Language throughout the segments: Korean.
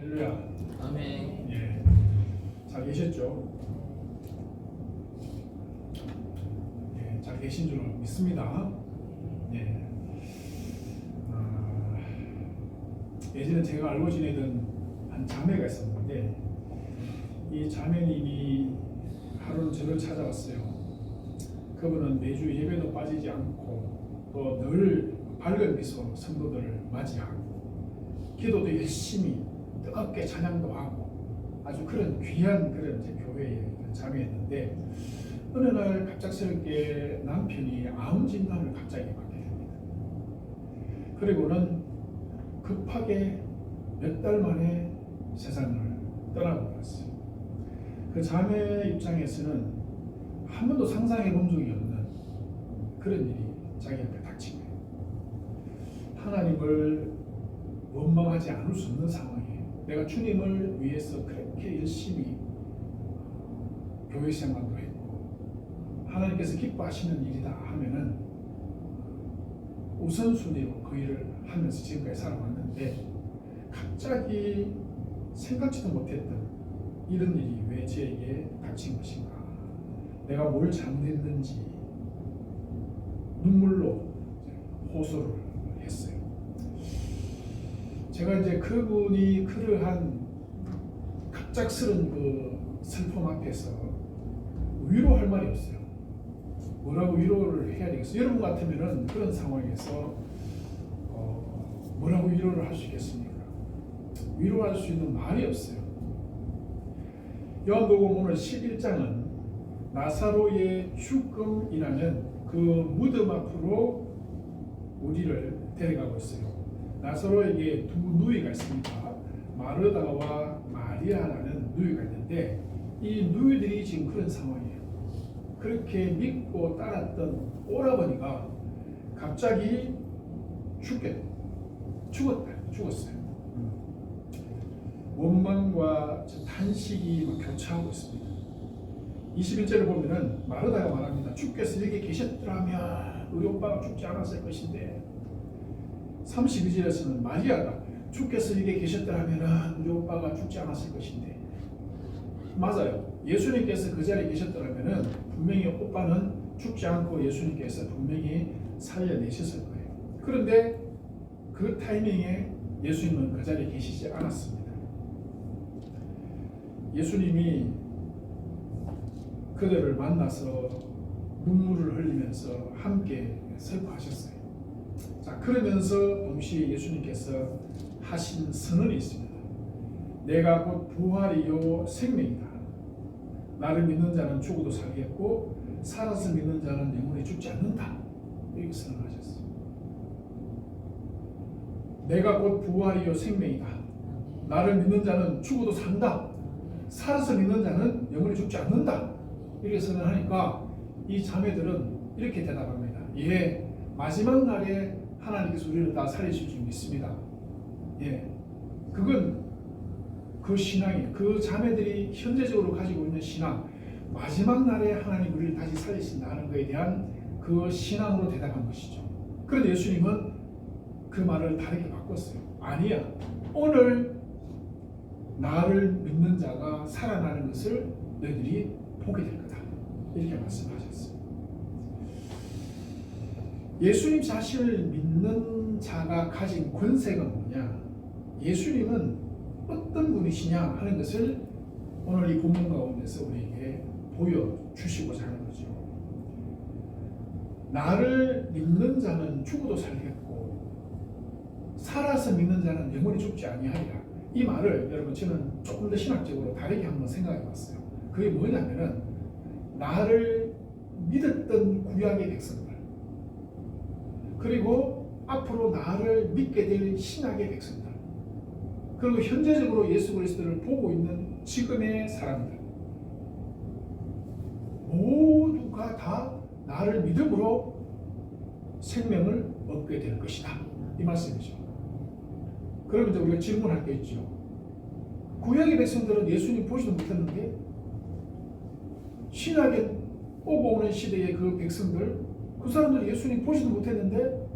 할렐루야. 아멘. 예. 잘 계셨죠? 예, 잘 계신 줄 믿습니다. 예. 예전에 제가 알고 지내던 한 자매가 있었는데 이 자매님이 하루는 저를 찾아왔어요. 그분은 매주 예배도 빠지지 않고 또 늘 밝은 미소로 성도들을 맞이하고 기도도 열심히 뜨겁게 찬양도 하고 아주 그런 귀한 그런 제 교회의 자매였는데 어느 날 갑작스럽게 남편이 암 진단을 갑자기 받게 됩니다. 그리고는 급하게 몇 달 만에 세상을 떠나버렸어요. 그 자매 입장에서는 한 번도 상상해 본 적이 없는 그런 일이 자기한테 닥친 거예요. 하나님을 원망하지 않을 수 없는 상황이에요. 내가 주님을 위해서 그렇게 열심히 교회 생활도 했고 하나님께서 기뻐하시는 일이다 하면은 우선순위로 그 일을 하면서 지금까지 살아왔는데 갑자기 생각지도 못했던 이런 일이 왜 저에게 닥친 것인가, 내가 뭘 잘못했는지 눈물로 호소를 했어요. 제가 이제 그분이 그러한 갑작스런 그 슬픔 앞에서 위로할 말이 없어요. 뭐라고 위로를 해야 되겠어요? 여러분 같으면은 그런 상황에서 뭐라고 위로를 할 수 있겠습니까? 위로할 수 있는 말이 없어요. 요한복음 오늘 11장은 나사로의 죽음이라는 그 무덤 앞으로 우리를 데려가고 있어요. 나사로에게 두 누이가 있습니다. 마르다와 마리아라는 누이가 있는데 이 누이들이 지금 그런 상황이에요. 그렇게 믿고 따랐던 오라버니가 갑자기 죽었어요. 원망과 탄식이 막 교차하고 있습니다. 21절을 보면은 마르다가 말합니다. 주께서 여기 계셨더라면 우리 오빠가 죽지 않았을 것인데, 32절에서는 마리아가 주께서 여기 계셨더라면 우리 오빠가 죽지 않았을 것인데, 맞아요. 예수님께서 그 자리에 계셨더라면 분명히 오빠는 죽지 않고 예수님께서 분명히 살려내셨을 거예요. 그런데 그 타이밍에 예수님은 그 자리에 계시지 않았습니다. 예수님이 그들을 만나서 눈물을 흘리면서 함께 슬퍼하셨어요. 자, 그러면서 동시에 예수님께서 하신 선언이 있습니다. 내가 곧 부활이요 생명이다. 나를 믿는 자는 죽어도 살겠고 살아서 믿는 자는 영원히 죽지 않는다. 이렇게 선언하셨어요. 내가 곧 부활이요 생명이다. 나를 믿는 자는 죽어도 산다. 살아서 믿는 자는 영원히 죽지 않는다. 이렇게 선언하니까 이 자매들은 이렇게 대답합니다. 예, 마지막 날에 하나님께서 우리를 다 살리실 줄 믿습니다. 예, 그건 그 신앙이, 그 자매들이 현재적으로 가지고 있는 신앙, 마지막 날에 하나님 우리를 다시 살리신다는 것에 대한 그 신앙으로 대답한 것이죠. 그런데 예수님은 그 말을 다르게 바꿨어요. 아니야, 오늘 나를 믿는 자가 살아나는 것을 너희들이 보게 될 거다. 이렇게 말씀하셨어요. 예수님 자신을 믿는 자가 가진 권세가 뭐냐? 예수님은 어떤 분이시냐 하는 것을 오늘 이 본문 가운데서 우리에게 보여주시고자 하는 거죠. 나를 믿는 자는 죽어도 살겠고 살아서 믿는 자는 영원히 죽지 아니하리라. 이 말을 여러분 저는 조금 더 신학적으로 다르게 한번 생각해 봤어요. 그게 뭐냐면은 나를 믿었던 구약의 백성들, 그리고 앞으로 나를 믿게 될 신약의 백성들, 그리고 현재적으로 예수 그리스도를 보고 있는 지금의 사람들 모두가 다 나를 믿음으로 생명을 얻게 될 것이다. 이 말씀이죠. 그러면 이제 우리가 질문할 게 있죠. 구약의 백성들은 예수님 보지도 못했는데 신약에 오고 오는 시대의 그 백성들, 그 사람들이 예수님 보지도 못했는데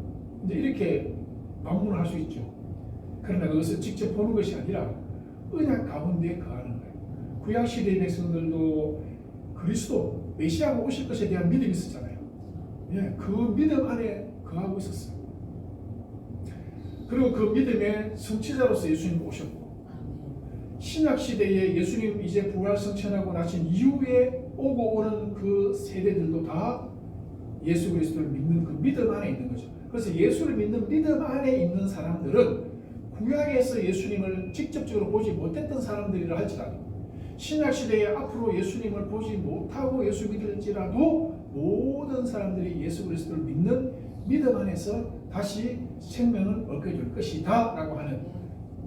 이제 이렇게 반문을 할 수 있죠. 그러나 그것을 직접 보는 것이 아니라 언약 가운데 거하는 거예요. 구약 시대의 백성들도 그리스도 메시아가 오실 것에 대한 믿음이 있었잖아요. 예, 그 믿음 안에 거하고 있었어요. 그리고 그 믿음의 성취자로서 예수님 오셨고, 신약 시대에 예수님 이제 부활 성천하고 나신 이후에 오고 오는 그 세대들도 다 예수 그리스도를 믿는 그 믿음 안에 있는 거죠. 그래서 예수를 믿는 믿음 안에 있는 사람들은 구약에서 예수님을 직접적으로 보지 못했던 사람들이라 할지라도, 신약 시대에 앞으로 예수님을 보지 못하고 예수 믿을지라도 모든 사람들이 예수 그리스도를 믿는 믿음 안에서 다시 생명을 얻게 될 것이다 라고 하는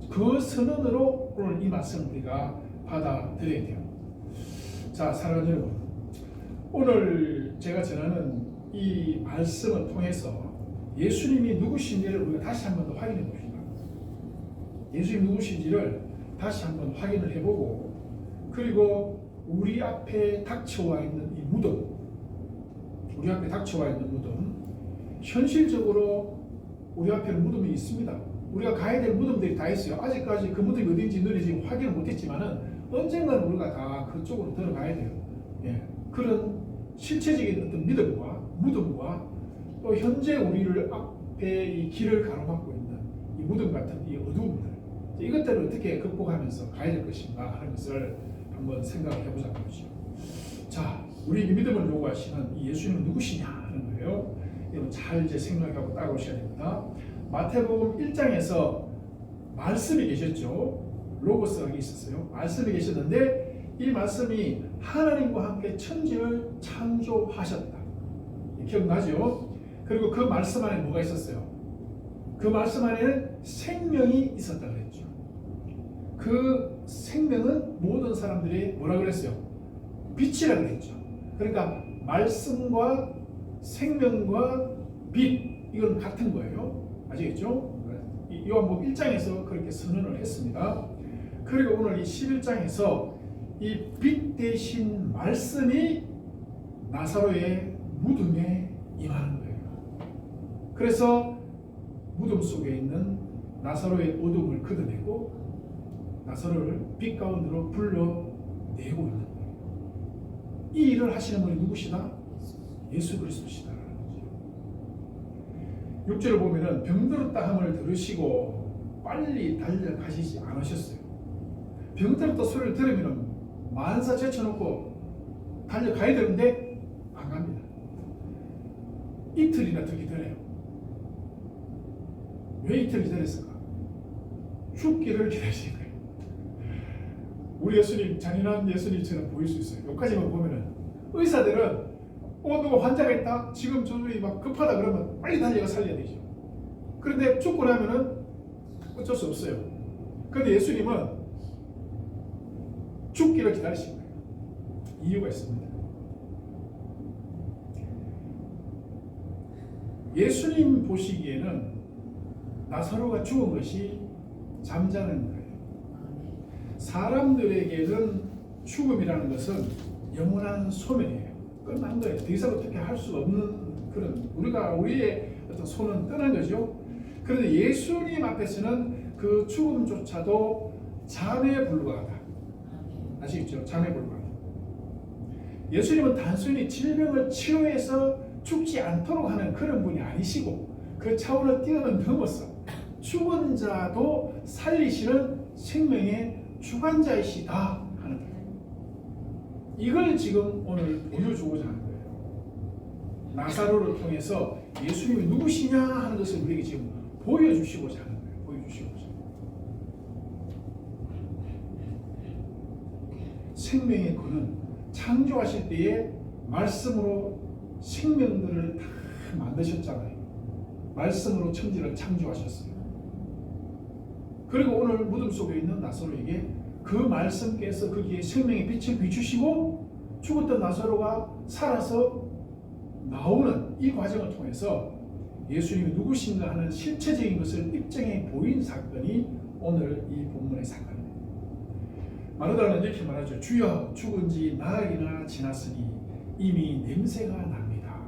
그 선언으로 오늘 이 말씀을 우리가 받아들여야 돼요. 자, 사랑하는 여러분, 오늘 제가 전하는 이 말씀을 통해서 예수님이 누구신지를 우리가 다시 한번 더 확인해 봅시다. 예수님 누구신지를 다시 한번 확인을 해보고, 그리고 우리 앞에 닥쳐와 있는 이 무덤, 우리 앞에 닥쳐와 있는 무덤, 현실적으로 우리 앞에는 무덤이 있습니다. 우리가 가야 될 무덤들이 다 있어요. 아직까지 그 무덤이 어딘지 너희 지금 확인을 못했지만은 언젠가는 우리가 다 그쪽으로 들어가야 돼요. 예. 그런 실체적인 어떤 믿음과 무덤과 또 현재 우리를 앞에 이 길을 가로막고 있는 이 무덤 같은 이 어두움들, 이것들을 어떻게 극복하면서 가야 될 것인가 하는 것을 한번 생각을 해보자는 거죠. 자, 우리에게 믿음을 요구하시는 이 예수님은 누구시냐 하는 거예요. 여러분 잘 이제 생각하고 따라오셔야 됩니다. 마태복음 1장에서 말씀이 계셨죠. 로고스가 있었어요. 말씀이 계셨는데 이 말씀이 하나님과 함께 천지를 창조하셨다. 기억나죠? 그리고 그 말씀 안에 뭐가 있었어요? 그 말씀 안에는 생명이 있었다 그랬죠. 그 생명은 모든 사람들이 뭐라 그랬어요? 빛이라 그랬죠. 그러니까 말씀과 생명과 빛, 이건 같은 거예요. 아시겠죠? 요한복음 1장에서 그렇게 선언을 했습니다. 그리고 오늘 이 11장에서 이 빛 대신 말씀이 나사로의 무덤에 임하는 거예요. 그래서 무덤 속에 있는 나사로의 어둠을 걷어내고 나사로를 빛 가운데로 불러내고 있는 거예요. 이 일을 하시는 분이 누구시다? 예수 그리스도시다라는 거죠. 6절을 보면은 병들었다 함을 들으시고 빨리 달려가시지 않으셨어요. 병들었다 소리를 들으면 만사 제쳐놓고 달려가야 되는데 안 갑니다. 이틀이나 더 기다려요. 왜 이틀 기다렸을까? 죽기를 기다리신 거예요. 우리 예수님 잔인한 예수님처럼 보일 수 있어요. 여기까지만 보면은 의사들은 누가 환자가 있다, 지금 저기 막 급하다 그러면 빨리 달려가 살려야 되죠. 그런데 죽고 나면은 어쩔 수 없어요. 그런데 예수님은 죽기를 기다리신 거예요. 이유가 있습니다. 예수님 보시기에는 나사로가 죽은 것이 잠자는 거예요. 사람들에게는 죽음이라는 것은 영원한 소멸이에요. 끝난 거예요. 더 이상 어떻게 할 수 없는 그런 우리의 어떤 손은 떠난 거죠. 그런데 예수님 앞에서는 그 죽음조차도 잠에 불과하다. 아시겠죠? 잠에 불과하다. 예수님은 단순히 질병을 치료해서 죽지 않도록 하는 그런 분이 아니시고 그 차원을 뛰어넘어서 죽은 자도 살리시는 생명의 주관자이시다 하는 거예요. 이걸 지금 오늘 보여주고자 하는 거예요. 나사로를 통해서 예수님이 누구시냐 하는 것을 우리에게 지금 보여주시고자 하는 거예요. 보여주시고자. 생명의 근원, 창조하실 때에 말씀으로 생명들을 다 만드셨잖아요. 말씀으로 천지를 창조하셨어요. 그리고 오늘 무덤 속에 있는 나사로에게 그 말씀께서 거기에 생명의 빛을 비추시고 죽었던 나사로가 살아서 나오는 이 과정을 통해서 예수님이 누구신가 하는 실체적인 것을 입증해 보인 사건이 오늘 이 본문의 사건입니다. 마르다는 이렇게 말하죠. 주여, 죽은 지 나흘이나 지났으니 이미 냄새가 납니다.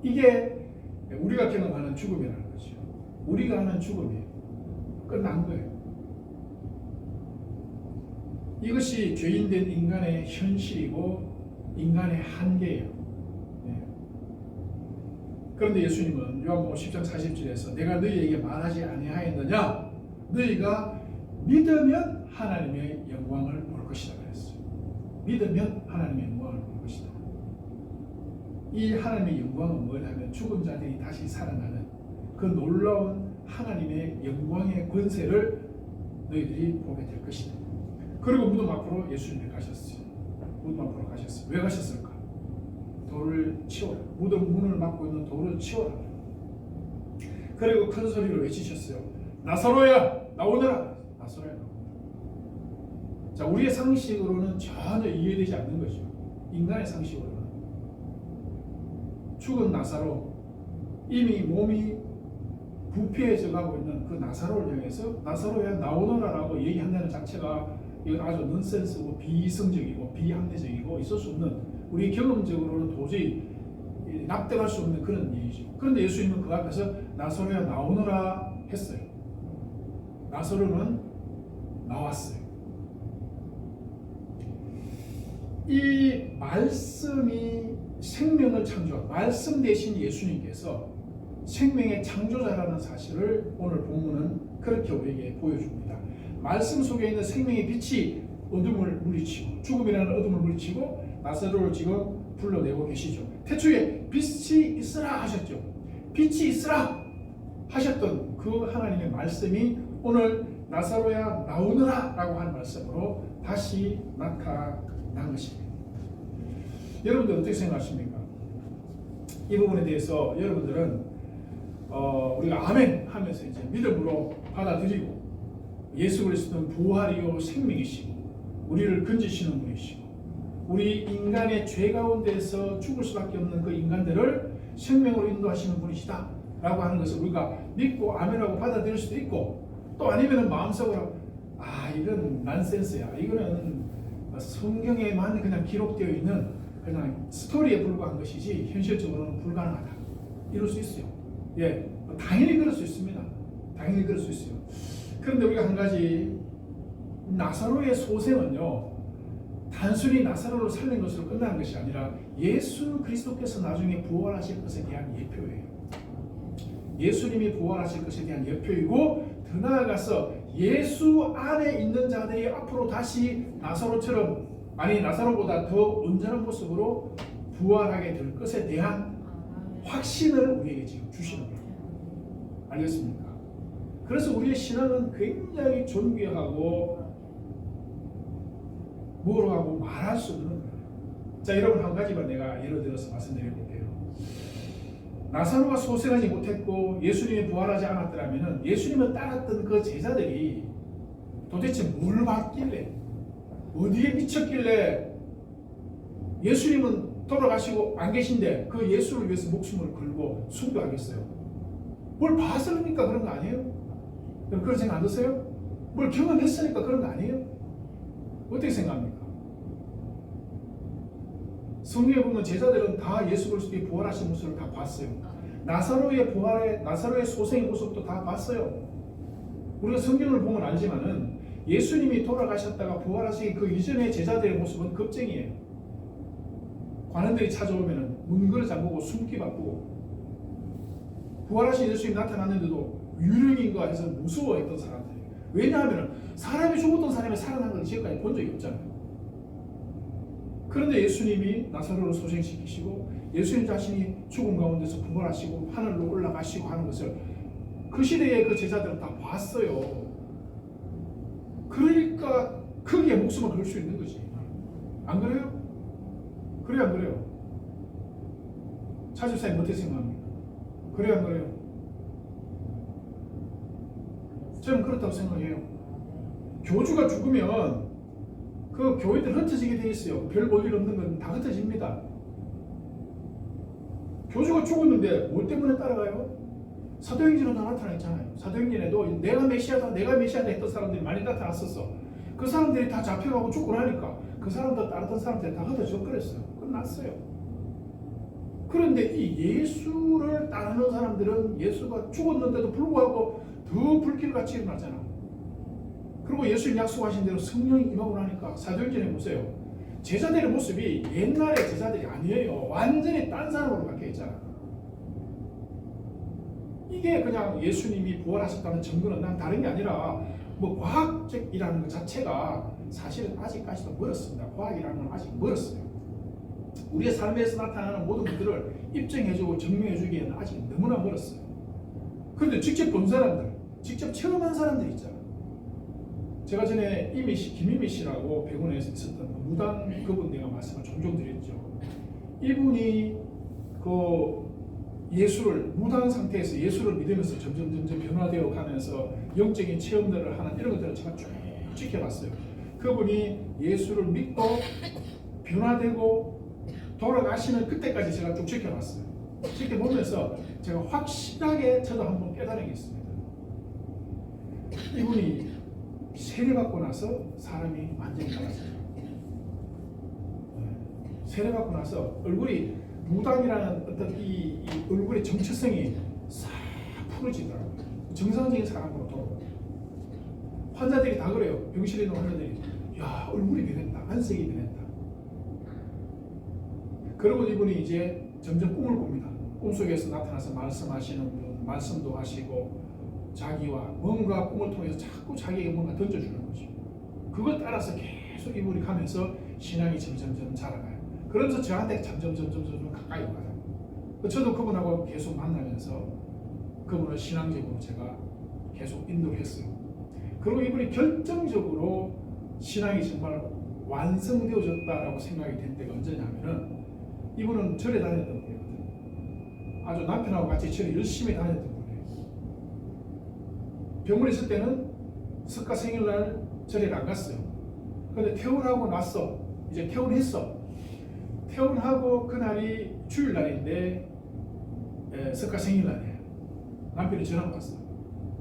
이게 우리가 경험하는 죽음이라는 거죠. 우리가 하는 죽음이에요. 끝난 거예요. 이것이 죄인된 인간의 현실이고 인간의 한계예요. 네. 그런데 예수님은 요한복음 10장 40절에서 내가 너희에게 말하지 아니하였느냐? 너희가 믿으면 하나님의 영광을 볼 것이다 그랬어요. 믿으면 하나님의 영광을 볼 것이다. 이 하나님의 영광은 뭘 하면 죽은 자들이 다시 살아나는 그 놀라운 하나님의 영광의 권세를 너희들이 보게 될 것이다. 그리고 무덤 앞으로 예수님이 가셨어요. 무덤 앞으로 가셨어요. 왜 가셨을까? 돌을 치워라. 무덤 문을 막고 있는 돌을 치워라. 그리고 큰 소리로 외치셨어요. 나사로야 나오너라. 나사로야 나오너라. 자, 우리의 상식으로는 전혀 이해되지 않는 것이죠. 인간의 상식으로는. 죽은 나사로, 이미 몸이 부패해져 가고 있는 그 나사로를 향해서 나사로야 나오너라라고 얘기한다는 자체가 이건 아주 넌센스고 비이성적이고 비합리적이고 있을 수 없는, 우리 경험적으로는 도저히 납득할 수 없는 그런 얘기죠. 그런데 예수님은 그 앞에서 나사로야 나오너라 했어요. 나사로는 나왔어요. 이 말씀이 생명을 창조한, 말씀 대신 예수님께서 생명의 창조자라는 사실을 오늘 본문은 그렇게 우리에게 보여줍니다. 말씀 속에 있는 생명의 빛이 어둠을 물리치고, 죽음이라는 어둠을 물리치고 나사로를 지금 불러내고 계시죠. 태초에 빛이 있으라 하셨죠. 빛이 있으라 하셨던 그 하나님의 말씀이 오늘 나사로야 나오너라 라고 하는 말씀으로 다시 나타난 것입니다. 여러분들 어떻게 생각하십니까? 이 부분에 대해서 여러분들은 우리가 아멘 하면서 이제 믿음으로 받아들이고, 예수 그리스도는 부활이요 생명이시고 우리를 건지시는 분이시고 우리 인간의 죄 가운데서 죽을 수밖에 없는 그 인간들을 생명으로 인도하시는 분이시다 라고 하는 것을 우리가 믿고 아멘하고 받아들일 수도 있고, 또 아니면 마음속으로 이건 난센스야, 이거는 성경에만 그냥 기록되어 있는 그냥 스토리에 불과한 것이지 현실적으로는 불가능하다, 이럴 수 있어요. 예, 당연히 그럴 수 있습니다. 당연히 그럴 수 있어요. 그런데 우리가 한 가지, 나사로의 소생은요 단순히 나사로를 살린 것으로 끝나는 것이 아니라 예수 그리스도께서 나중에 부활하실 것에 대한 예표예요. 예수님이 부활하실 것에 대한 예표이고, 더 나아가서 예수 안에 있는 자들이 앞으로 다시 나사로처럼, 아니 나사로보다 더 온전한 모습으로 부활하게 될 것에 대한 확신을 우리에게 지금 주시는 거예요. 알겠습니까? 그래서 우리의 신앙은 굉장히 존귀하고 뭐라고 말할 수 없는 거예요. 자, 여러분 한 가지만 내가 예를 들어서 말씀드려 볼게요. 나사로가 소생하지 못했고 예수님이 부활하지 않았더라면 예수님을 따랐던 그 제자들이 도대체 뭘 봤길래, 어디에 미쳤길래 예수님은 돌아가시고 안 계신데 그 예수를 위해서 목숨을 걸고 숭배하겠어요? 뭘 봤으니까 그런 거 아니에요? 그런 생각 안 드세요? 뭘 경험했으니까 그런 거 아니에요? 어떻게 생각합니까? 성경에 보면 제자들은 다 예수 그리스도의 부활하신 모습을 다 봤어요. 나사로의 소생의 모습도 다 봤어요. 우리가 성경을 보면 알지만은 예수님이 돌아가셨다가 부활하신 그 이전의 제자들의 모습은 겁쟁이에요. 관원들이 찾아오면은 문그러 잠그고 숨기 바쁘고, 부활하신 예수님이 나타났는데도 유령인가 해서 무서워했던 사람들. 왜냐하면 사람이 죽었던 사람이 살아난 걸 지금까지 본 적이 없잖아요. 그런데 예수님이 나사로를 소생시키시고 예수님 자신이 죽음 가운데서 부활하시고 하늘로 올라가시고 하는 것을 그 시대의 그 제자들은 다 봤어요. 그러니까 거기에 목숨을 걸 수 있는 거지. 안 그래요? 그래요, 안 그래요? 차집사님 어떻게 생각합니까? 그래요, 안 그래요? 저는 그렇다고 생각해요. 교주가 죽으면 그 교회들 흩어지게 돼 있어요. 별 볼 일 없는 건 다 흩어집니다. 교주가 죽었는데 뭐 때문에 따라가요? 사도행전에 다 나타나 있잖아요. 사도행전에도 내가 메시아다 했던 사람들이 많이 나타났었어. 그 사람들이 다 잡혀가고 죽고 나니까 그 사람들 따르던 사람들이 다 흩어져 버렸어요. 끝났어요. 그런데 이 예수를 따르는 사람들은 예수가 죽었는데도 불구하고 더 불길같이 일어나잖아. 그리고 예수님 약속하신 대로 성령이 임하고 나니까 사도행전에 보세요. 제자들의 모습이 옛날의 제자들이 아니에요. 완전히 딴 사람으로 바뀌어 있잖아. 이게 그냥 예수님이 부활하셨다는 증거는 난 다른 게 아니라 뭐 과학적이라는 것 자체가 사실은 아직까지도 멀었습니다. 과학이라는 건 아직 멀었어요. 우리의 삶에서 나타나는 모든 것들을 입증해주고 증명해주기에는 아직 너무나 멀었어요. 그런데 직접 본 사람들, 직접 체험한 사람들이 있잖아. 제가 전에 김희미 씨라고 백운에서 있었던 무당 그분 내가 말씀을 종종 드렸죠. 이분이 그 예수를 무당 상태에서 예수를 믿으면서 점점 변화되어 가면서 영적인 체험들을 하는 이런 것들을 제가 쭉 지켜봤어요. 그분이 예수를 믿고 변화되고 돌아가시는 그때까지 제가 쭉 지켜봤어요. 지켜보면서 제가 확실하게 저도 한번 깨달은 게 있습니다. 이분이 세례받고 나서 사람이 완전히 달라져요. 세례받고 나서 얼굴이 무당이라는 어떤 이 얼굴의 정체성이 싹 풀어지더라고요. 정상적인 사람으로 돌아오고 환자들이 다 그래요. 병실에 있는 환자들이 야 얼굴이 변했다. 안색이 변했다. 그러고 이분이 이제 점점 꿈을 꿉니다. 꿈속에서 나타나서 말씀하시는 분, 말씀도 하시고 자기와 뭔가 꿈을 통해서 자꾸 자기에게 뭔가 던져주는 거죠. 그것 따라서 계속 이분이 가면서 신앙이 점점 자라가요. 그러면서 저한테 점점 가까이 와요. 저도 그분하고 계속 만나면서 그분을 신앙적으로 제가 계속 인도를 했어요. 그리고 이분이 결정적으로 신앙이 정말 완성되어졌다라고 생각이 된 때가 언제냐면은 이분은 절에 다녔던 분이거든요. 아주 남편하고 같이 절에 열심히 다녔던 분이에요. 병원에 있을 때는 석가 생일날 절에 안 갔어요. 근데 퇴원하고 났어. 이제 퇴원했어. 퇴원하고 그날이 주일날인데 석가 생일날이에요. 남편이 전화가 왔어.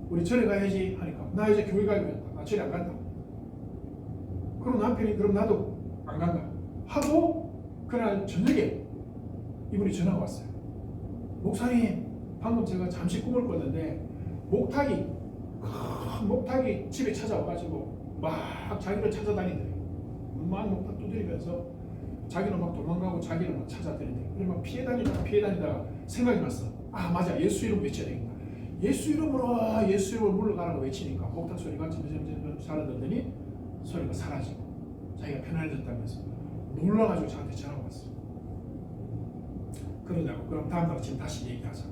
우리 절에 가야지 하니까 나 이제 교회 가기로 했다. 나 절에 안 간다. 그럼 남편이 그럼 나도 안 간다 하고 그날 저녁에 이분이 전화가 왔어요. 목사님 방금 제가 잠시 꿈을 꿨는데 목탁이 집에 찾아와가지고 막 자기를 찾아다니더래요. 막 목탁 두드리면서 자기는 막 도망가고 자기는 막 찾아다니더래요. 그래 막 피해 다니다가 생각이 났어. 아 맞아, 예수 이름 외쳐야 되겠다. 예수 이름으로 물러가라고 외치니까 목탁 소리가 점점 사라졌더니 소리가 사라지고 자기가 편안해졌다면서 놀라가지고 저한테 전화가 왔어요. 그러냐고. 그럼 다음 날 아침 다시 얘기하자.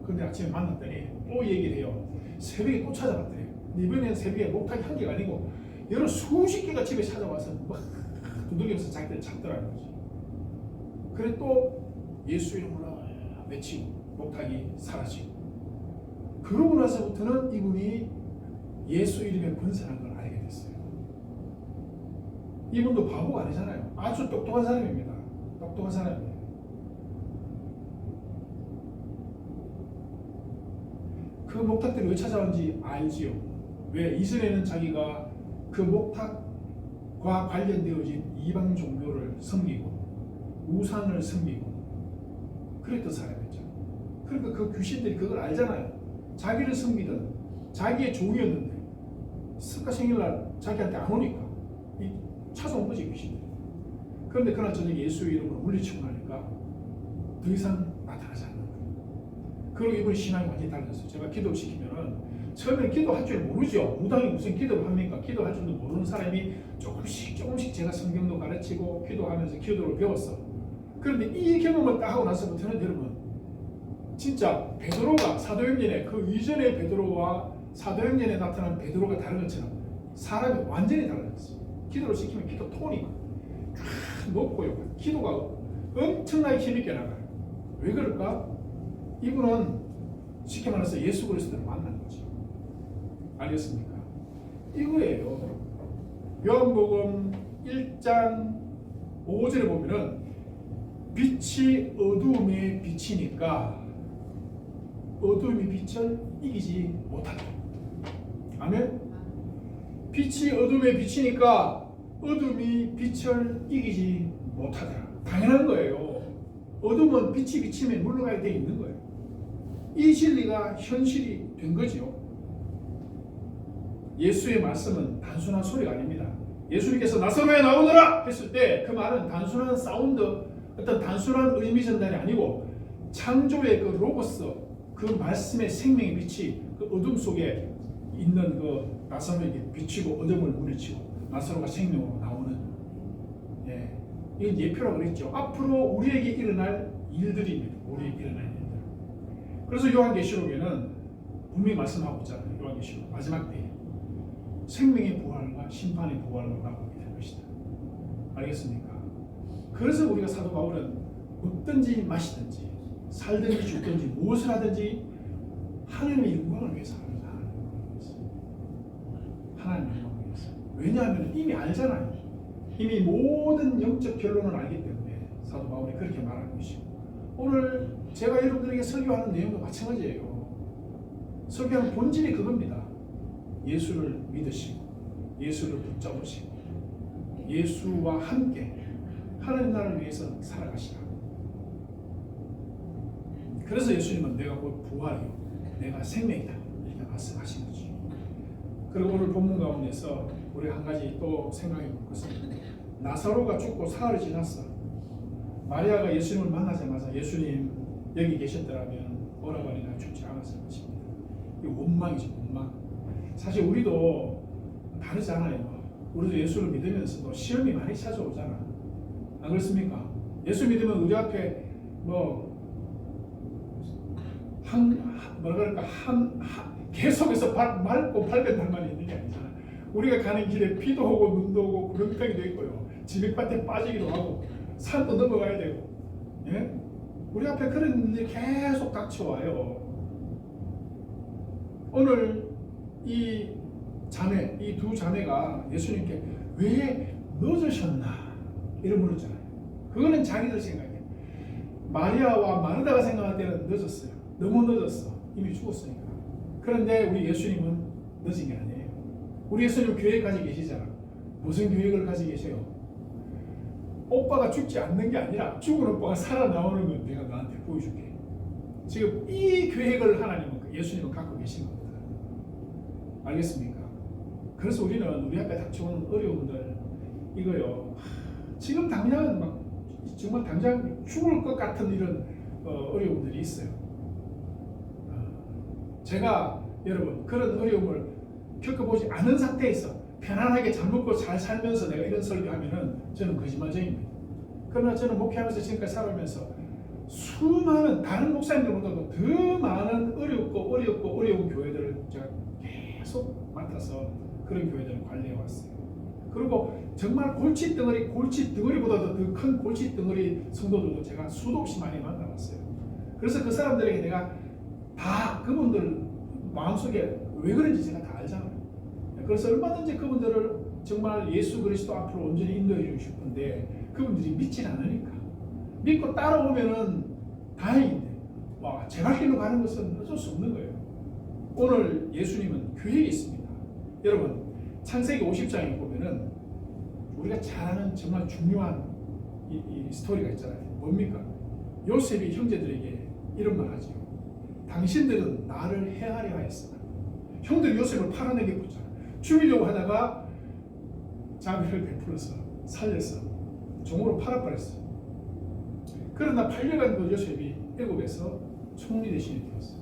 근데 아침에 만났더니 또 얘기를 해요. 새벽에 또 찾아봤더래요. 이번에는 새벽에 목탁이 한 개가 아니고 여러 수십 개가 집에 찾아와서 막 두들기면서 자기들 찾더라는 거지. 그래 또 예수 이름으로 외치고 목탁이 사라지고. 그러고 나서부터는 이분이 예수 이름에 권세라는 걸 알게 됐어요. 이분도 바보가 아니잖아요. 아주 똑똑한 사람입니다. 똑똑한 사람이에요. 그 목탁들이 왜 찾아온지 알지요. 왜? 이전에는 자기가 그 목탁과 관련되어진 이방 종교를 섬기고 우상을 섬기고 그랬던 사람이었죠. 그러니까 그 귀신들이 그걸 알잖아요. 자기를 섬기던 자기의 종이었는데 석가 생일날 자기한테 안 오니까 찾아온 거지 귀신들이. 그런데 그날 저녁에 예수 이름으로 물리치고 나니까 더 이상 나타나지 않는 거예요. 그리고 이분이 신앙이 완전히 달라졌어요. 제가 기도를 시키면은 처음에는 기도할 줄 모르죠. 무당이 무슨 기도를 합니까? 기도할 줄도 모르는 사람이 조금씩 제가 성경도 가르치고 기도하면서 기도를 배웠어. 그런데 이 경험을 딱 하고 나서부터는 여러분 진짜 베드로가 사도행전에 그 이전의 베드로와 사도행전에 나타난 베드로가 다른 것처럼 사람이 완전히 달라졌어요. 기도를 시키면 기도 톤이 쫙 높고요. 기도가 엄청나게 힘있게 나가요. 왜 그럴까? 이분은 쉽게 말해서 예수 그리스도를 만난 거죠. 알겠습니까? 이거예요. 요한복음 1장 5절에 보면은 빛이 어두움에 비치니까 어두움이 빛을 이기지 못하다. 아멘? 빛이 어둠에 비치니까 어둠이 빛을 이기지 못하더라. 당연한 거예요. 어둠은 빛이 비치면 물러가야 돼 있는 거예요. 이 진리가 현실이 된 거죠. 예수의 말씀은 단순한 소리가 아닙니다. 예수님께서 나사로야 나오너라 했을 때 그 말은 단순한 사운드, 어떤 단순한 의미 전달이 아니고 창조의 그 로고스, 그 말씀의 생명의 빛이 그 어둠 속에 있는 그 나사로에게 비치고 어둠을 물리치고 나사로가 생명으로 나오는, 이건 예표라고 그랬죠. 앞으로 우리에게 일어날 일들입니다. 우리에게 일어날 일들. 그래서 요한계시록에는 분명히 말씀하고 있잖아요. 요한계시록 마지막 때에 생명의 부활과 심판의 부활로 나오게 될 것이다. 알겠습니까? 그래서 우리가 사도 바울은 먹든지 마시든지 살든지 죽든지 무엇을 하든지 하나님의 영광을 위해서 합니다. 하나님의 영광을 위해서. 왜냐하면 이미 알잖아요. 이미 모든 영적 결론을 알기 때문에 사도 바울이 그렇게 말하는 것이고, 오늘 제가 여러분들에게 설교하는 내용도 마찬가지예요. 설교하는 본질이 그겁니다. 예수를 믿으시고 예수를 붙잡으시고 예수와 함께 하나님 나라를 위해서 살아가시라. 그래서 예수님은 내가 곧 부활이요 내가 생명이다 이렇게 말씀하신 거죠. 그리고 오늘 본문 가운데서 우리 한 가지 또 생각해 볼 것은, 나사로가 죽고 사흘이 지났어. 마리아가 예수님을 만나자마자 예수님 여기 계셨더라면 오라버니가 죽지 않았을 것입니다. 이 원망이죠, 원망. 사실 우리도 다르잖아요. 우리도 예수를 믿으면서도 시험이 많이 찾아오잖아. 안 그렇습니까? 예수 믿으면 우리 앞에 계속해서 맑고 밝은 날만 있는 게 아니잖아. 우리가 가는 길에 비도 오고 눈도 오고 구름까기도 있고요. 지백밭에 빠지기도 하고 산도 넘어가야 되고, 우리 앞에 그런 일들이 계속 닥쳐와요. 오늘 이 두 자매가 예수님께 왜 늦으셨나 이런 물었잖아요. 그거는 자기들 생각이에요. 마리아와 마르다가 생각할 때는 늦었어요. 너무 늦었어. 이미 죽었으니까. 그런데 우리 예수님은 늦은 게 아니에요. 우리 예수님 계획 가지고 계시잖아. 무슨 계획을 가지고 계세요? 오빠가 죽지 않는 게 아니라 죽은 오빠가 살아나오는 건 내가 너한테 보여줄게. 지금 이 계획을 하나님은, 예수님은 갖고 계신 겁니다. 알겠습니까? 그래서 우리는 우리 앞에 닥쳐오는 어려움들 이거요. 지금 당장은 정말 당장 죽을 것 같은 이런 어려움들이 있어요. 제가 여러분 그런 어려움을 겪어보지 않은 상태에서 편안하게 잘 먹고 잘 살면서 내가 이런 설교하면은 저는 거짓말쟁입니다. 그러나 저는 목회하면서 지금까지 살아오면서 수많은 다른 목사님들보다도 더 많은 어렵고 어려운 교회들을 제가 계속 맡아서 그런 교회들을 관리해 왔어요. 그리고 정말 골칫덩어리보다도 더 큰 골칫덩어리 성도들도 제가 수도 없이 많이 만나봤어요. 그래서 그 사람들에게 내가 다 그분들 마음속에 왜 그런지 제가 다 알잖아요. 그래서 얼마든지 그분들을 정말 예수 그리스도 앞으로 온전히 인도해 주고 싶은데 그분들이 믿질 않으니까, 믿고 따라오면은 다행인데 제 갈 길로 가는 것은 어쩔 수 없는 거예요. 오늘 예수님은 계획이 있습니다. 여러분 창세기 50장에 보면은 우리가 잘 아는 정말 중요한 이 스토리가 있잖아요. 뭡니까? 요셉이 형제들에게 이런 말 하죠. 당신들은 나를 해하려 하였으나. 형들이 요셉을 팔아내게 보잖아. 죽이려고 하다가 자비를 베풀어서 살려서 종으로 팔아버렸어. 그러나 팔려간 그 요셉이 애굽에서 총리 대신이 되었어.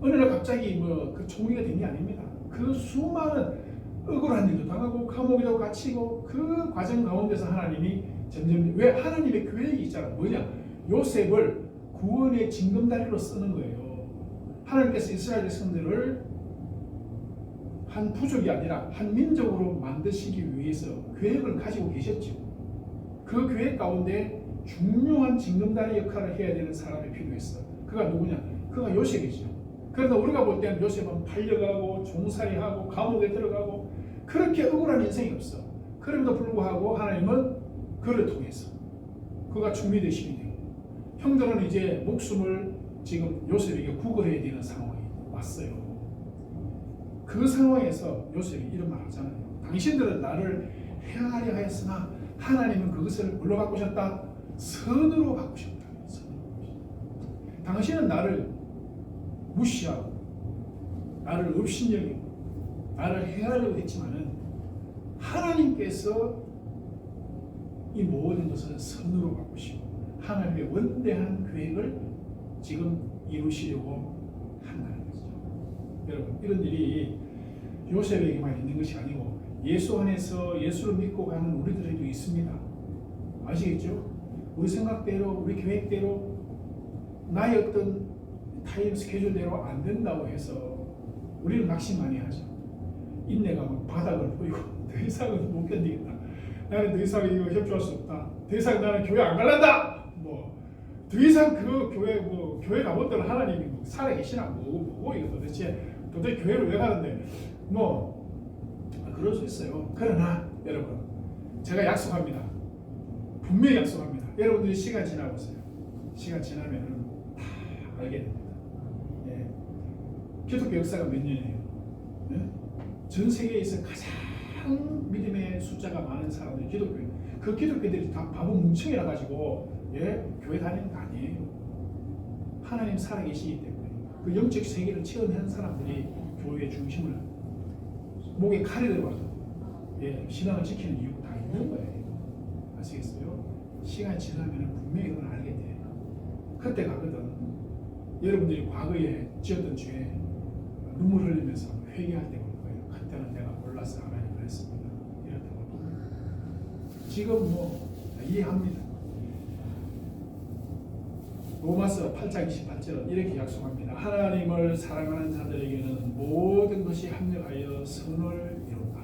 어느 날 갑자기 그 총리가 된 게 아닙니다. 그 수많은 억울한 일도 당하고 감옥에도 갇히고 그 과정 가운데서 하나님이 점점, 왜 하나님의 계획이 있잖아. 뭐냐? 요셉을 구원의 징검다리로 쓰는 거예요. 하나님께서 이스라엘 백성들을 한 부족이 아니라 한 민족으로 만드시기 위해서 계획을 가지고 계셨죠. 그 계획 가운데 중요한 징검다리 역할을 해야 되는 사람이 필요했어. 그가 누구냐? 그가 요셉이죠. 그러나 우리가 볼 때는 요셉은 팔려가고 종살이하고 감옥에 들어가고 그렇게 억울한 인생이 없어. 그럼에도 불구하고 하나님은 그를 통해서 그가 총리 대신이 되고, 형들은 이제 목숨을 지금 요셉에게 구걸해야 되는 상황이 왔어요. 그 상황에서 요셉이 이런 말 하잖아요. 당신들은 나를 해하려 하였으나 하나님은 그것을 뭘로 바꾸셨다? 선으로 바꾸셨다. 당신은 나를 무시하고 나를 업신여기고 나를 해하려고 했지만은 하나님께서 이 모든 것을 선으로 바꾸시고 하나님의 원대한 계획을 지금 이루시려고 한다는 거죠. 여러분, 이런 일이 요셉에게만 있는 것이 아니고 예수 안에서 예수를 믿고 가는 우리들에게도 있습니다. 아시겠죠? 우리 생각대로, 우리 계획대로, 나의 어떤 타임 스케줄대로 안 된다고 해서 우리는 낙심 많이 하죠. 인내가 막 바닥을 보이고 더 이상은 못 견디겠다. 나는 더 이상 이거 협조할 수 없다. 더 이상 나는 교회 안 갈란다. 더 이상 그 교회 가본들 하나님이 살아 계시나 뭐고 이거 도대체 교회를 왜 가는데 그럴 수 있어요. 그러나 여러분, 제가 약속합니다. 분명히 약속합니다. 여러분들이 시간 지나보세요. 시간 지나면은 다 알게 됩니다. 예. 기독교 역사가 몇 년이에요? 예? 전 세계에서 가장 믿음의 숫자가 많은 사람들이 기독교예요. 그 기독교들이 다 바보 뭉청이라 가지고 교회 다니는 거 아니에요. 하나님 살아계시기 때문에 그 영적 세계를 체험한 사람들이 교회의 중심을 목에 칼이 들어와도 신앙을 지키는 이유가 다 있는 거예요. 아시겠어요? 시간이 지나면 분명히 그걸 알게 돼요. 그때 가거든 여러분들이 과거에 지었던 죄 눈물 흘리면서 회개할 때가 올 거예요. 그때는 내가 몰라서 하나님을 했습니다. 이랬다고 올 거예요. 지금 이해합니다. 로마서 8장 28절은 이렇게 약속합니다. 하나님을 사랑하는 자들에게는 모든 것이 합력하여 선을 이룬다.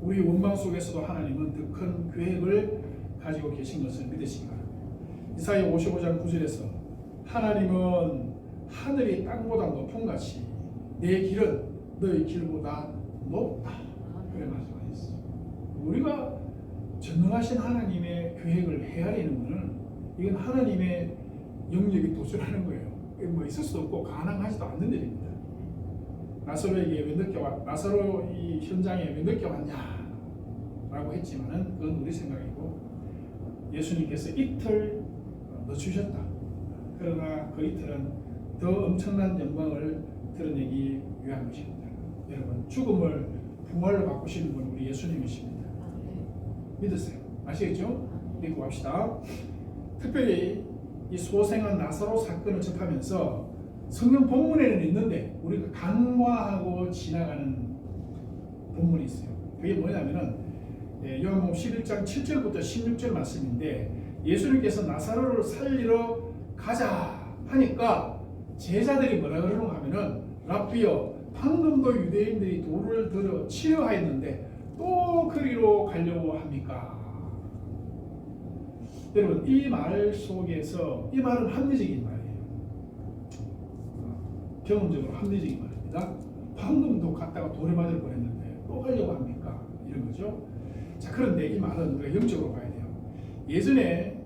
우리 원망 속에서도 하나님은 더 큰 계획을 가지고 계신 것을 믿으시기 바랍니다. 이사야 55장 9절에서 하나님은 하늘이 땅보다 높은 같이 내 길은 너의 길보다 높다. 그래 말씀하셨어요. 우리가 전능하신 하나님의 계획을 헤아리는 것은 이건 하나님의 영역이 도출하는 거예요. 있을 수도 없고 가능하지도 않는 일입니다. 나사로에게 왜 늦게 나사로 이 현장에 왜 늦게 왔냐라고 했지만은 그건 우리 생각이고 예수님께서 이틀 늦추셨다. 그러나 그 이틀은 더 엄청난 영광을 드러내기 위한 것입니다. 여러분, 죽음을 부활로 바꾸시는 분 우리 예수님이십니다. 믿으세요. 아시겠죠? 믿고 갑시다. 특별히 이 소생한 나사로 사건을 접하면서 성경 본문에는 있는데 우리가 간과하고 지나가는 본문이 있어요. 그게 뭐냐면은 요한복음 11장 7절부터 16절 말씀인데 예수님께서 나사로를 살리러 가자 하니까 제자들이 뭐라 그러는가 하면은 랍비여, 방금도 유대인들이 돌을 들어 치려 하였는데 또 그리로 가려고 합니까? 여러분, 이 말 속에서 이 말은 합리적인 말이에요. 경험적으로 합리적인 말입니다. 방금도 갔다가 돌에 맞을 뻔했는데 또 가려고 합니까? 이런 거죠. 자, 그런데 이 말은 우리가 영적으로 봐야 돼요. 예전에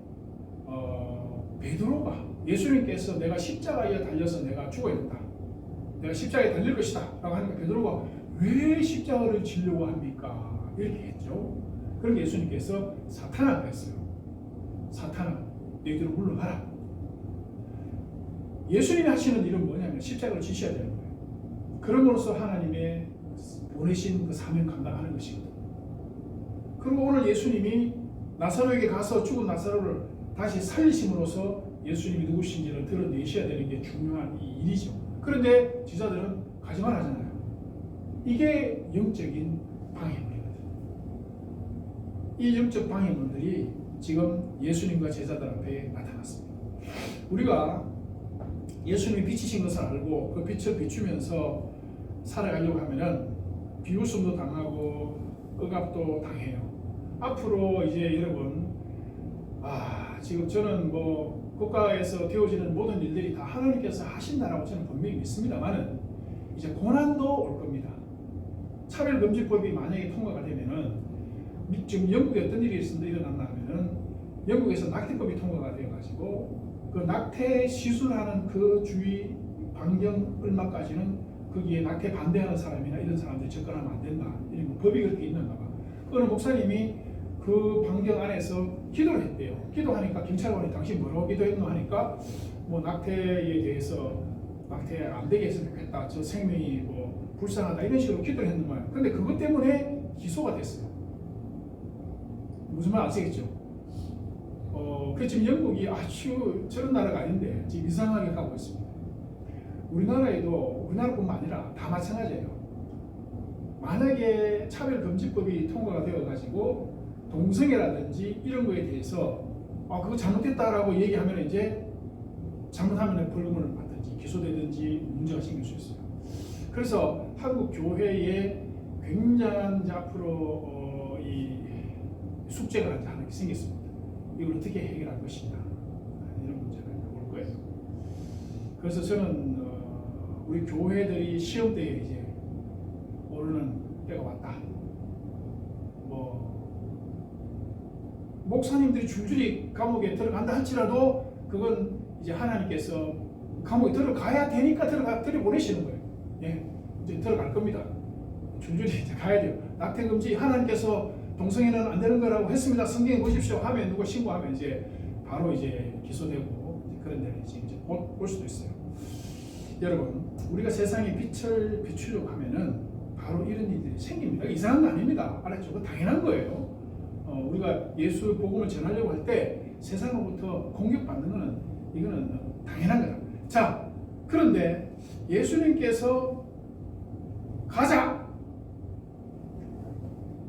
베드로가 예수님께서 내가 십자가에 달려서 내가 죽어야 된다. 내가 십자가에 달릴 것이다. 라고 하니까 베드로가 왜 십자가를 지려고 합니까? 이렇게 했죠. 그럼 예수님께서 사탄아 그랬어요. 사탄아, 너희들은 물러가라. 예수님이 하시는 일은 뭐냐면 십자가를 지셔야 되는 거예요. 그럼으로써 하나님의 보내신 그 사명 감당하는 것이거든요. 그리고 오늘 예수님이 나사로에게 가서 죽은 나사로를 다시 살리심으로써 예수님이 누구신지를 드러내셔야 되는 게 중요한 이 일이죠. 그런데 제자들은 가지만 하잖아요. 이게 영적인 방해물이거든요. 이 영적 방해물들이 지금 예수님과 제자들 앞에 나타났습니다. 우리가 예수님이 빛이신 것을 알고 그 빛을 비추면서 살아가려고 하면은 비웃음도 당하고 억압도 당해요. 앞으로 이제 여러분, 지금 저는 국가에서 되어지는 모든 일들이 다 하나님께서 하신다라고 저는 분명히 믿습니다만은 이제 고난도 올 겁니다. 차별금지법이 만약에 통과가 되면은 지금 영국에 어떤 일이 일어났냐면은 영국에서 낙태법이 통과가 되어가지고 그 낙태 시술하는 그 주위 반경 얼마까지는 거기에 낙태 반대하는 사람이나 이런 사람들이 접근하면 안 된다. 이런 법이 그렇게 있는가 봐. 어느 목사님이 그 반경 안에서 기도를 했대요. 기도하니까 경찰관이 당신 뭐라고 기도했노 하니까 낙태에 대해서 막대 안 되게 했으면 좋겠다. 저 생명이 뭐 불쌍하다 이런 식으로 기도를 했는 거예요. 그런데 그것 때문에 기소가 됐어요. 무슨 말 아시겠죠? 그 지금 영국이 아주 저런 나라가 아닌데 지금 이상하게 가고 있습니다. 우리나라에도 우리나라뿐만 아니라 다 마찬가지예요. 만약에 차별금지법이 통과가 되어가지고 동성애라든지 이런 거에 대해서 그거 잘못됐다라고 얘기하면 이제 잘못하면 벌금을 받든지 기소되든지 문제가 생길 수 있어요. 그래서 한국 교회에 굉장한 이제 앞으로 이 숙제가 하나 생겼습니다. 이걸 어떻게 해결할 것이냐 이런 문제가 올 거예요. 그래서 저는 우리 교회들이 시험대에 이제 오르는 때가 왔다. 목사님들이 줄줄이 감옥에 들어간다 할지라도 그건 이제 하나님께서 감옥에 들어가야 되니까 들여보내시는 거예요. 예, 이제 들어갈 겁니다. 줄줄이 이제 가야 돼요. 낙태금지 하나님께서 동성애는 안 되는 거라고 했습니다. 성경에 보십시오 하면 누가 신고하면 이제 바로 이제 기소되고 이제 그런 데를 이제 볼 수도 있어요. 여러분, 우리가 세상에 빛을 비추려고 하면은 바로 이런 일들이 생깁니다. 이상한 거 아닙니다. 알았죠? 그거 당연한 거예요. 우리가 예수 복음을 전하려고 할 때 세상으로부터 공격받는 거는 이거는 당연한 거다. 자, 그런데 예수님께서 가자,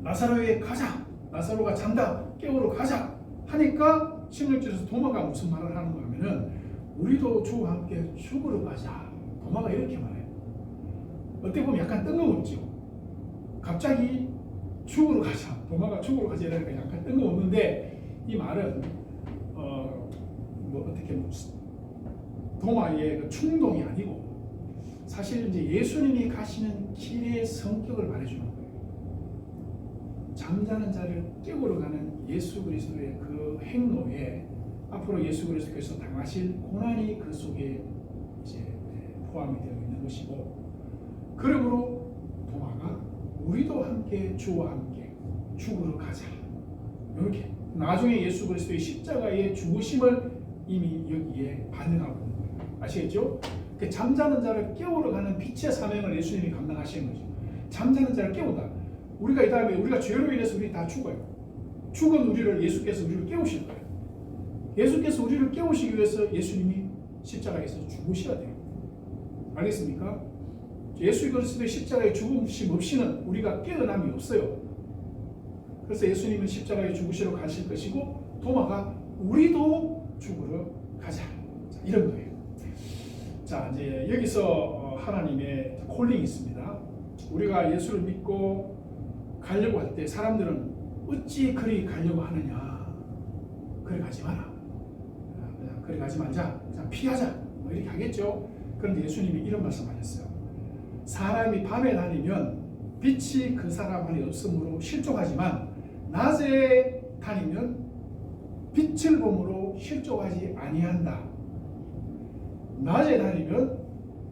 나사로에게 가자, 나사로가 잔다, 깨우러 가자 하니까 16절에서 도마가 무슨 말을 하는 거 하면은 우리도 주와 함께 죽으러 가자. 도마가 이렇게 말해요. 어떻게 보면 약간 뜬금없죠. 갑자기 죽으러 가자. 도마가 죽으러 가자 이러니까 약간 뜬금없는데 이 말은 어떻게 도마의 그 충동이 아니고 사실 이제 예수님이 가시는 길의 성격을 말해주는 거예요. 잠자는 자를 깨우러 가는 예수 그리스도의 그 행로에 앞으로 예수 그리스도께서 당하실 고난이 그 속에 이제 포함이 되어 있는 것이고, 그러므로 도마가 우리도 함께 주와 함께 죽으러 가자. 이렇게 나중에 예수 그리스도의 십자가의 죽으심을 이미 여기에 반영하고 있는 거예요. 아시겠죠? 그 잠자는 자를 깨우러 가는 빛의 사명을 예수님이 감당하시는 거죠. 잠자는 자를 깨운다. 우리가 이 다음에 우리가 죄로 인해서 우리 다 죽어요. 죽은 우리를 예수께서 우리를 깨우실 거예요. 예수께서 우리를 깨우시기 위해서 예수님이 십자가에서 죽으셔야 돼요. 알겠습니까? 예수 그리스도의 십자가의 죽으심 없이는 우리가 깨어남이 없어요. 그래서 예수님은 십자가에 죽으시러 가실 것이고 도마가 우리도 죽으러 가자. 자, 이런 거예요. 자, 이제 여기서 하나님의 콜링이 있습니다. 우리가 예수를 믿고 가려고 할 때 사람들은 어찌 그리 가려고 하느냐. 그리 가지 마라. 그냥 그리 가지 말자. 그냥 피하자. 뭐 이렇게 하겠죠. 그런데 예수님이 이런 말씀하셨어요. 사람이 밤에 다니면 빛이 그 사람 안에 없으므로 실족하지만 낮에 다니면 빛을 보므로 실족하지 아니한다. 낮에 다니면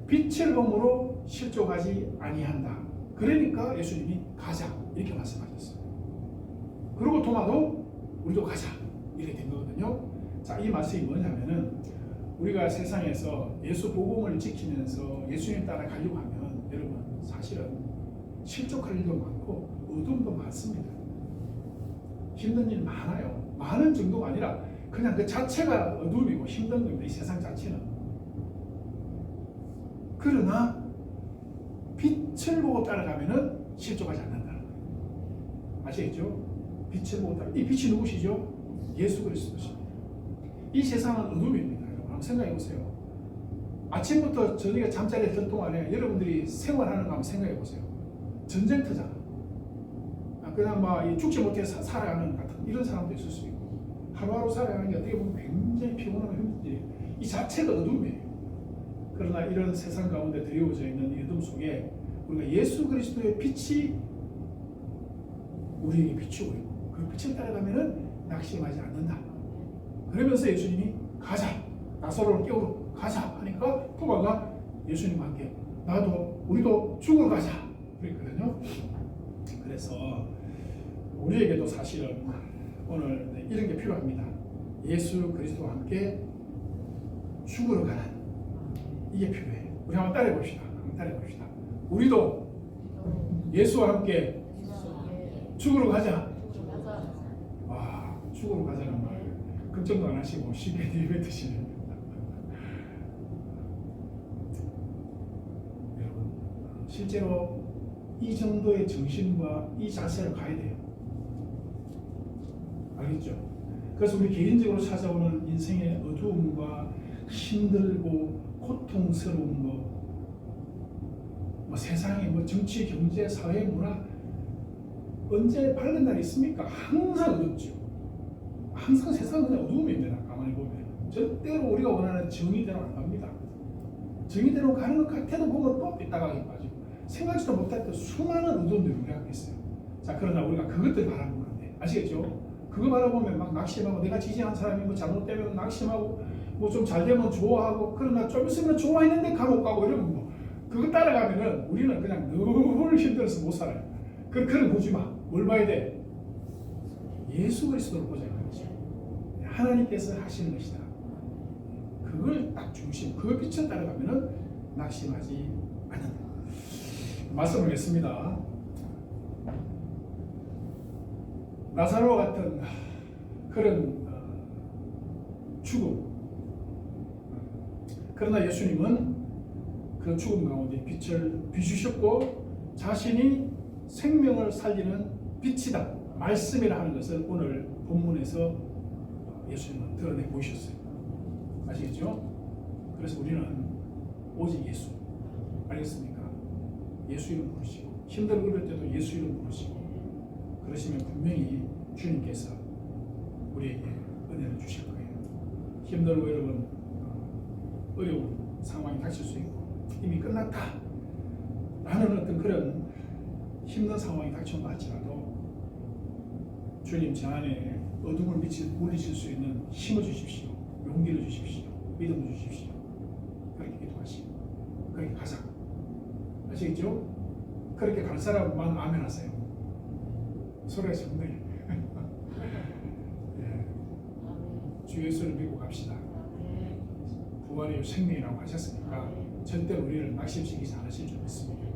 빛을 보므로 실족하지 아니한다. 그러니까 예수님이 가자 이렇게 말씀하셨어요. 그리고 도마도 우리도 가자 이렇게 된 거거든요. 자, 이 말씀이 뭐냐면은 우리가 세상에서 예수 복음을 지키면서 예수님 따라 가려고 하면 여러분 사실은 실족할 일도 많고 어둠도 많습니다. 힘든 일 많아요. 많은 정도가 아니라 그냥 그 자체가 어둠이고 힘든 겁니다. 이 세상 자체는. 그러나 빛을 보고 따라가면은 실족하지 않는다는 거예요. 아시겠죠? 빛을 보고 따라. 이 빛이 누구시죠? 예수 그리스도십니다. 이 세상은 어둠입니다. 여러분 한번 생각해 보세요. 아침부터 저녁에 잠자리에 들 동안에 여러분들이 생활하는 거 한번 생각해 보세요. 전쟁터잖아. 그냥 막 죽지 못해서 살아가는 같은 이런 사람도 있을 수 있고, 하루하루 살아가는 게 어떻게 보면 굉장히 피곤하고 힘들지. 이 자체가 어둠이에요. 그러나 이런 세상 가운데 드리워져 있는 이 어둠 속에 우리가 예수 그리스도의 빛이 우리에게 비추고 있고 그 빛을 따라가면은 낙심하지 않는다. 그러면서 예수님이 가자, 나사로를 깨우러 가자 하니까 도마가 예수님과 함께 나도 우리도 죽으러 가자 그랬거든요. 그래서 우리에게도 사실은 오늘 이런 게 필요합니다. 예수 그리스도와 함께 죽으러 가는 이게 필요해요. 우리 한번 따라해 봅시다. 우리도 예수와 함께 죽으러 가자. 와, 죽으러 가자는 말 걱정도 안 하시고 쉽게 내뱉으시네요. 여러분, 실제로 이 정도의 정신과 이 자세를 가야 돼요. 알겠죠? 그래서 우리 개인적으로 찾아오는 인생의 어두움과 힘들고 고통스러운 뭐 세상의 뭐 정치, 경제, 사회, 문화 언제 밝은 날이 있습니까? 항상 어둡죠. 항상 세상은 그냥 어두움입니다. 가만히 보면 절대로 우리가 원하는 정의대로 안 갑니다. 정의대로 가는 것 같아도 보면 또 삐딱하게 빠지고 생각지도 못했던 수많은 어두움들이 우리 앞에 있어요. 자, 그러나 우리가 그것들 바라보는데 아시겠죠? 그거 바라보면 막 낙심하고 내가 지지한 사람이 뭐 잘못되면 낙심하고 뭐 좀 잘되면 좋아하고 그러나 좀 있으면 좋아했는데 감옥 가고 이러면 뭐 그거 따라가면은 우리는 그냥 늘 힘들어서 못 살아요. 그런 보지 마. 뭘 봐야 돼? 예수 그리스도를 보자 이런 거죠. 하나님께서 하시는 것이다. 그걸 딱 중심, 그 빛을 따라가면은 낙심하지 않는다. 말씀을 했습니다. 나사로와 같은 그런 죽음. 그러나 예수님은 그 죽음 가운데 빛을 비추셨고 자신이 생명을 살리는 빛이다. 말씀이라 하는 것을 오늘 본문에서 예수님은 드러내 보이셨어요. 아시겠죠? 그래서 우리는 오직 예수. 알겠습니까? 예수 이름 부르시고 힘들고 그럴 때도 예수 이름 부르시고 그러시면 분명히 주님께서 우리에게 은혜를 주실 거예요. 힘들고 여러분 어려운 상황이 닥칠 수 있고 이미 끝났다 라는 어떤 그런 힘든 상황이 닥쳐온다 할지라도 주님 제 안에 어둠을 물리칠 수 있는 힘을 주십시오. 용기를 주십시오. 믿음을 주십시오. 그렇게 기도하시고 그렇게 가자. 아시겠죠? 그렇게 갈 사람만 아멘 하세요. 소리가 정말 주 예수를 믿고 갑시다. 부활이요 생명이라고 하셨으니까 절대 우리를 낙심시키지 않으실 줄 믿습니다.